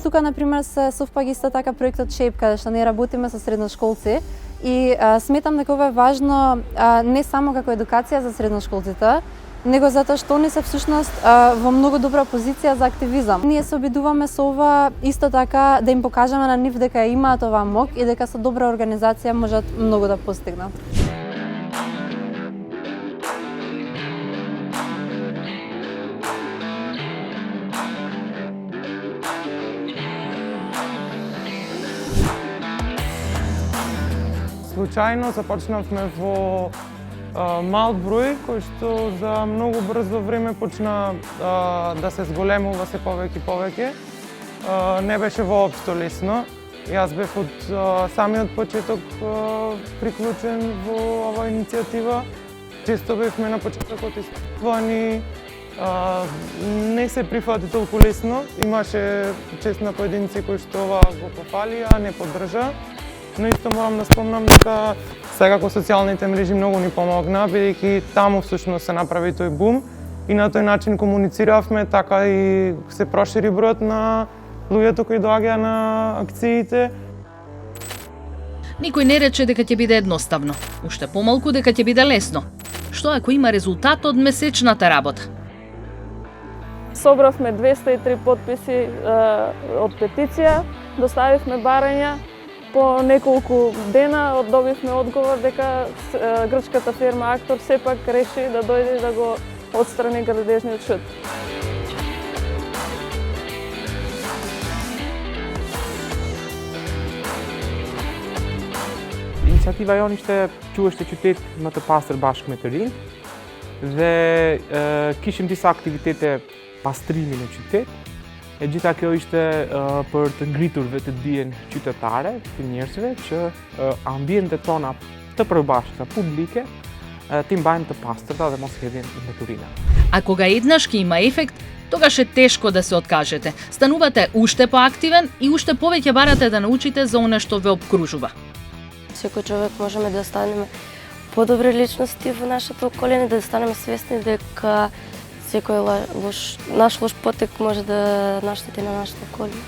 тука например се совпаѓа исто така проектот Shape, каде што ние работиме со средношколци и сметам дека ова е важно не само како едукација за средношколците, него затоа што они се всушност во многу добра позиција за активизам. Ние се обидуваме со ова исто така да им покажеме на нив дека имаат оваа мок и дека со добра организација можат многу да постигнат. Случајно започнавме во мал број, кој што за многу брзо време почна да се зголемува се повеќе и повеќе. Не беше воопшто лесно. Јас бев од самиот почеток приклучен во оваа иницијатива. Често бевме на почетокот испитувани, не се прифати толку лесно. Имаше често поединци кои што ова го пофалија, не поддржа. Но исто морам да спомнам дека секако социјалните мрежи многу ни помогна, бидејќи таму всушност се направи тој бум и на тој начин комунициравме, така и се прошири бројот на луѓето кои доаѓаа на акциите. Никој не рече дека ќе биде едноставно, уште помалку дека ќе биде лесно. Што ако има резултат од месечната работа? Собравме 203 потписи од петиција, доставивме барања. По неколку дена добивме одговор дека грчката фирма Актор сепак реши да дојде да го отстрани градежниот шут. Иницијатива jonë ishte quheshte qytet më të pastër bashkë me të rinj dhe kishim disa aktivitete pastrimi në qytet. E gjitha kjo ishte për të ngritur të dijen qytetare, të njerëzve që ambientet tona të përbashkëta publike ti mbajnë të pastërta dhe mos hedhin mbeturina. А кога еднаш ќе има ефект, тогаш е тешко да се откажете. Станувате уште поактивен и уште повеќе барате да научите за она што ве обкружува. Секој човек можеме да станеме подобри личности во нашата околина, да станеме свесни дека секој наш лош потек може да наштети на нашата околина.